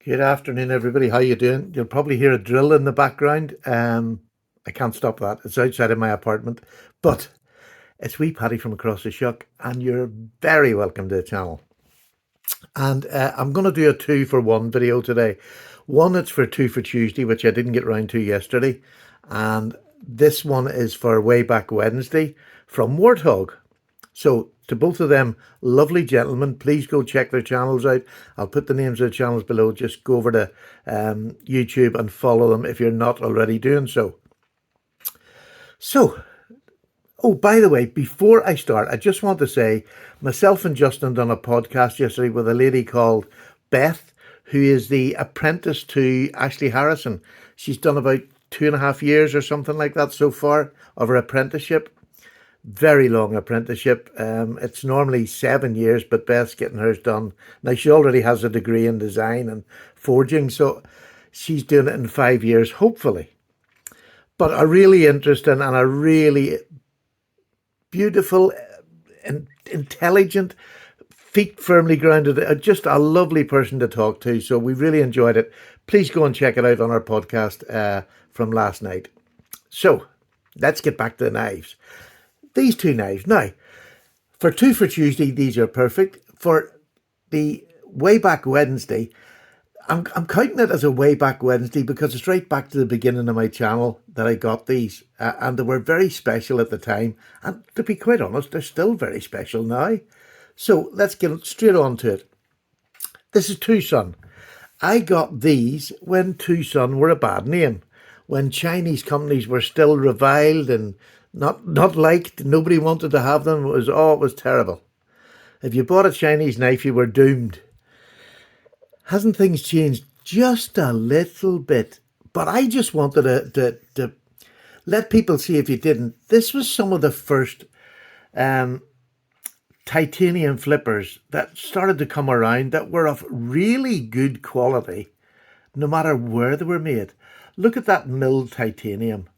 Good afternoon, everybody. How you doing? You'll probably hear a drill in the background. I can't stop that. It's outside of my apartment, but it's wee Paddy from across the shuck, and you're very welcome to the channel. And I'm going to do a 2-for-1 video today. One it's for 2 for Tuesday, which I didn't get round to yesterday, and this one is for Way Back Wednesday from Warthog. So to both of them lovely gentlemen, please go check their channels out. I'll put the names of their channels below. Just go over to YouTube and follow them if you're not already doing so. Oh, by the way, before I start, I just want to say myself and Justin done a podcast yesterday with a lady called Beth, who is the apprentice to Ashley Harrison. She's done about 2.5 years or something like that so far of her apprenticeship. Very long apprenticeship. It's normally 7 years, but Beth's getting hers done. Now, she already has a degree in design and forging, so she's doing it in 5 years, hopefully. But a really interesting and a really beautiful, intelligent, feet firmly grounded, just a lovely person to talk to. So we really enjoyed it. Please go and check it out on our podcast from last night. So let's get back to the knives. These two knives. Now, for 2 for Tuesday, these are perfect. For the Way Back Wednesday, I'm counting it as a Way Back Wednesday because it's right back to the beginning of my channel that I got these. And they were very special at the time. And to be quite honest, they're still very special now. So let's get straight on to it. This is Tucson. I got these when Tucson were a bad name. When Chinese companies were still reviled and not liked, nobody wanted to have them. It was terrible. If you bought a Chinese knife, you were doomed. Hasn't things changed just a little bit? But I just wanted to let people see, if you didn't, this was some of the first titanium flippers that started to come around that were of really good quality, no matter where they were made. Look at that milled titanium.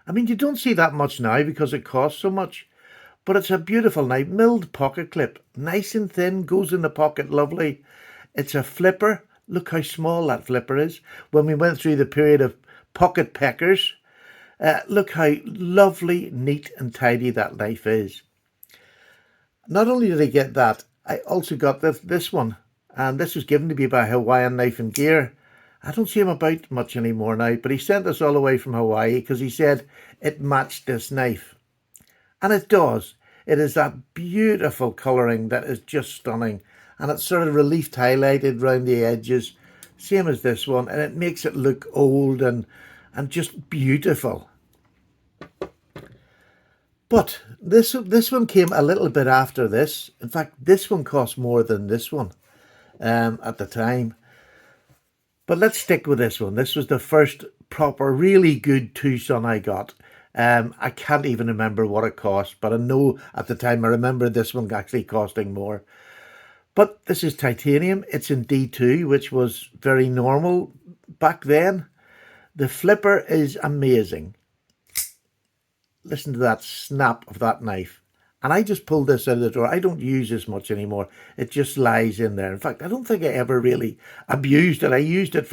I mean, you don't see that much now because it costs so much, but it's a beautiful knife. Milled pocket clip, nice and thin, goes in the pocket lovely. It's a flipper. Look how small that flipper is. When we went through the period of pocket peckers, look how lovely, neat and tidy that knife is. Not only did I get that, I also got this one, and this was given to me by Hawaiian Knife and Gear. I don't see him about much anymore now, but he sent us all the way from Hawaii because he said it matched this knife. And it does. It is that beautiful colouring that is just stunning. And it's sort of relief highlighted around the edges, same as this one. And it makes it look old and just beautiful. But this one came a little bit after this. In fact, this one cost more than this one at the time. But let's stick with this one. This was the first proper, really good Tucson I got. I can't even remember what it cost, but I know at the time I remember this one actually costing more. But this is titanium. It's in D2, which was very normal back then. The flipper is amazing. Listen to that snap of that knife. And I just pulled this out of the drawer. I don't use this much anymore. It just lies in there. In fact, I don't think I ever really abused it. I used it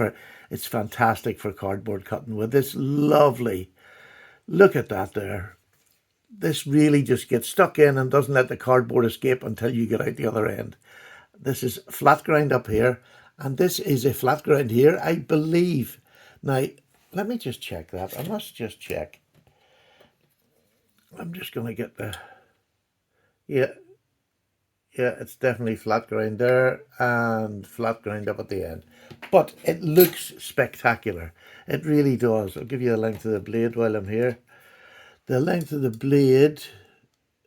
it's fantastic for cardboard cutting with this lovely, look at that there. This really just gets stuck in and doesn't let the cardboard escape until you get out the other end. This is flat ground up here, and this is a flat ground here, I believe. Now, let me just check that. I must just check. I'm just going to get the... Yeah, it's definitely flat ground there and flat ground up at the end. But it looks spectacular. It really does. I'll give you the length of the blade while I'm here. The length of the blade,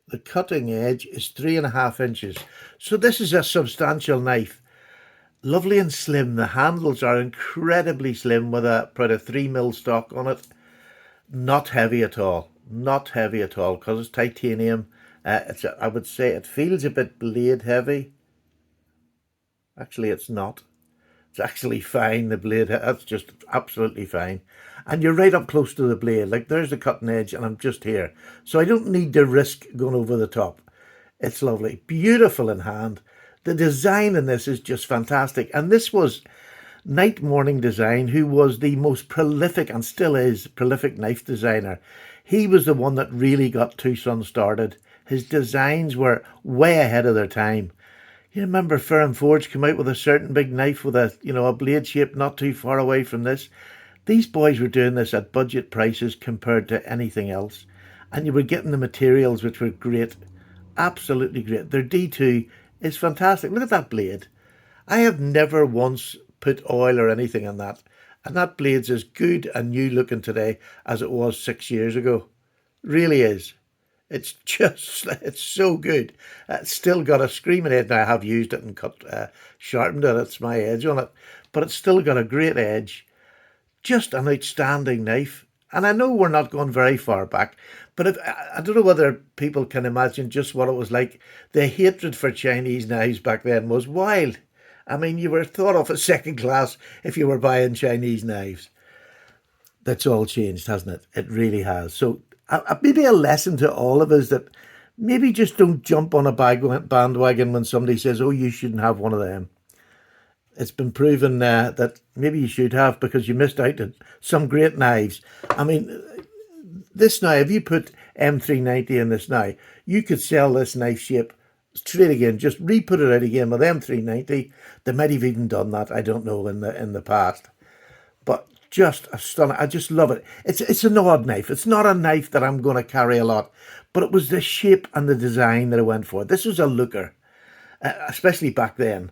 the cutting edge, is 3.5 inches. So this is a substantial knife. Lovely and slim. The handles are incredibly slim with a 3mm stock on it. Not heavy at all. Not heavy at all because it's titanium. I would say it feels a bit blade heavy. Actually, it's not. It's actually fine, the blade. That's just absolutely fine. And you're right up close to the blade. Like, there's the cutting edge and I'm just here. So I don't need to risk going over the top. It's lovely. Beautiful in hand. The design in this is just fantastic. And this was Night Morning Design, who was the most prolific and still is prolific knife designer. He was the one that really got Tucson started. His designs were way ahead of their time. You remember Ferrum Forge came out with a certain big knife with a blade shape not too far away from this. These boys were doing this at budget prices compared to anything else. And you were getting the materials which were great. Absolutely great. Their D2 is fantastic. Look at that blade. I have never once put oil or anything on that. And that blade's as good and new looking today as it was 6 years ago. Really is. It's so good. It's still got a screaming edge. Now I have used it and sharpened it. It's my edge on it. But it's still got a great edge. Just an outstanding knife. And I know we're not going very far back, but I don't know whether people can imagine just what it was like. The hatred for Chinese knives back then was wild. I mean, you were thought of as second class if you were buying Chinese knives. That's all changed, hasn't it? It really has. So maybe a lesson to all of us that maybe just don't jump on a bandwagon when somebody says, oh, you shouldn't have one of them. It's been proven that maybe you should have because you missed out on some great knives. I mean, this now, if you put M390 in this now, you could sell this knife shape straight again, just re-put it out again with M390. They might have even done that, I don't know, in the past. But just stunning. I just love it. It's an odd knife. It's not a knife that I'm going to carry a lot, but it was the shape and the design that I went for. This was a looker, especially back then.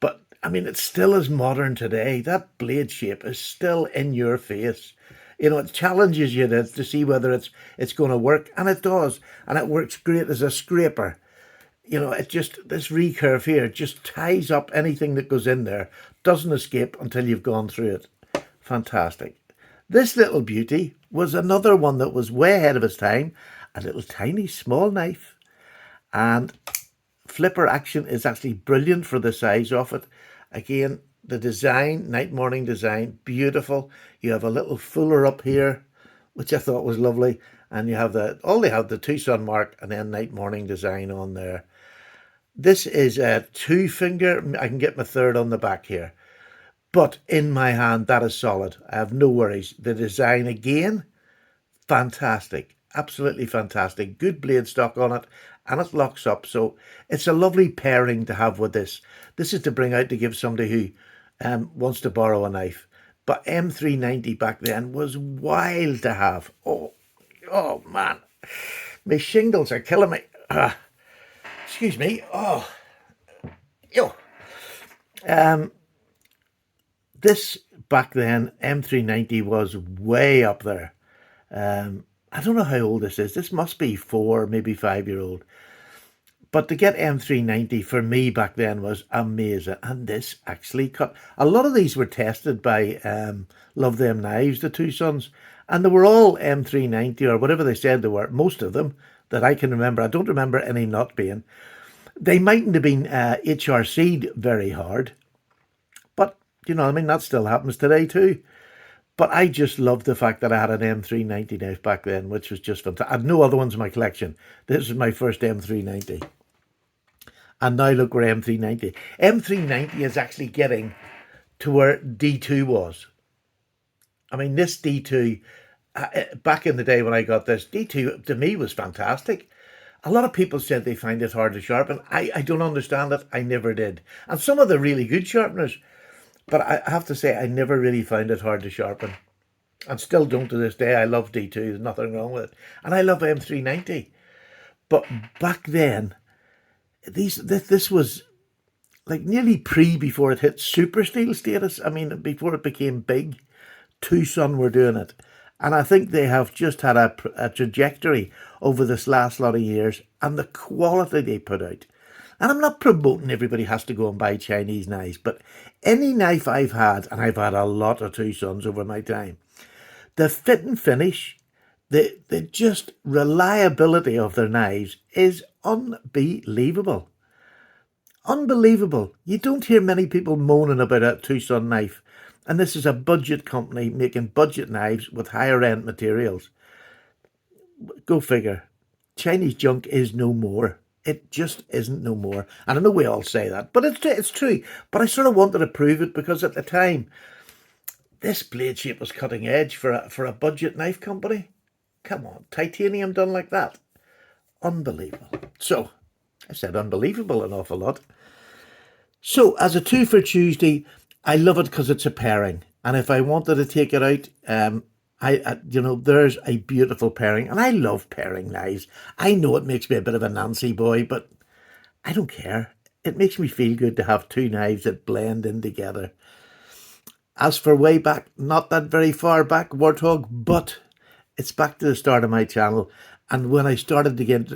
But I mean, it's still as modern today. That blade shape is still in your face. You know, it challenges you to see whether it's going to work, and it does. And it works great as a scraper. You know, this recurve here just ties up anything that goes in there. Doesn't escape until you've gone through it. Fantastic. This little beauty was another one that was way ahead of its time. A little tiny small knife. And flipper action is actually brilliant for the size of it. Again, the design, Night Morning Design, beautiful. You have a little fuller up here, which I thought was lovely. And you have they have the Tucson mark and then Night Morning Design on there. This is a 2-finger. I can get my third on the back here. But in my hand, that is solid. I have no worries. The design, again, fantastic. Absolutely fantastic. Good blade stock on it. And it locks up. So it's a lovely pairing to have with this. This is to bring out to give somebody who wants to borrow a knife. But M390 back then was wild to have. Oh man. My shingles are killing me. Excuse me. This back then, M390 was way up there. I don't know how old this is. This must be 4, maybe 5-year-old. But to get M390 for me back then was amazing. And this actually cut. A lot of these were tested by Love Them Knives, the Tucsons. And they were all M390 or whatever they said they were. Most of them that I can remember. I don't remember any not being. They mightn't have been HRC'd very hard. But, you know, I mean, that still happens today too. But I just loved the fact that I had an M390 knife back then, which was just fantastic. I had no other ones in my collection. This was my first M390. And now look where M390. M390 is actually getting to where D2 was. I mean, this D2, back in the day when I got this, D2 to me was fantastic. A lot of people said they find it hard to sharpen. I don't understand it. I never did. And some of the really good sharpeners, but I have to say I never really found it hard to sharpen. And still don't to this day. I love D2. There's nothing wrong with it. And I love M390. But back then, this was like nearly before it hit super steel status. I mean, before it became big, Tucson were doing it. And I think they have just had a trajectory over this last lot of years and the quality they put out. And I'm not promoting everybody has to go and buy Chinese knives, but any knife I've had, and I've had a lot of Tucsons over my time, the fit and finish, the just reliability of their knives is unbelievable. Unbelievable. You don't hear many people moaning about a Tucson knife. And this is a budget company making budget knives with higher end materials. Go figure. Chinese junk is no more. It just isn't no more. And I know we all say that, but it's true. But I sort of wanted to prove it because at the time, this blade shape was cutting edge for a budget knife company. Come on, titanium done like that. Unbelievable. So, I said unbelievable an awful lot. So, as a 2 for Tuesday, I love it because it's a pairing. And if I wanted to take it out, there's a beautiful pairing. And I love pairing knives. I know it makes me a bit of a Nancy boy, but I don't care. It makes me feel good to have two knives that blend in together. As for way back, not that very far back, Warthog, but it's back to the start of my channel. And when I started to get,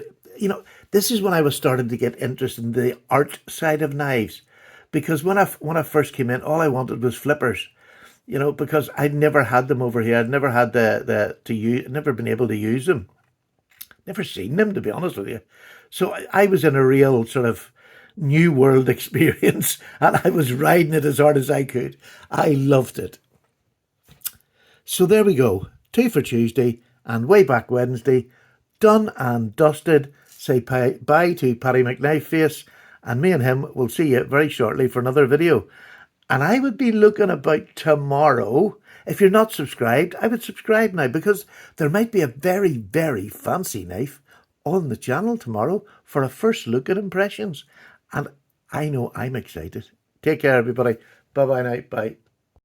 this is when I was starting to get interested in the art side of knives. Because when I first came in, all I wanted was flippers. Because I'd never had them over here. I'd never had never been able to use them. Never seen them, to be honest with you. So I was in a real sort of new world experience, and I was riding it as hard as I could. I loved it. So there we go. 2 for Tuesday and way back Wednesday. Done and dusted. Say bye to Paddy McKnifeface, and me and him will see you very shortly for another video. And I would be looking about tomorrow. If you're not subscribed, I would subscribe now, because there might be a very, very fancy knife on the channel tomorrow for a first look at impressions. And I know I'm excited. Take care, everybody. Bye-bye now. Bye.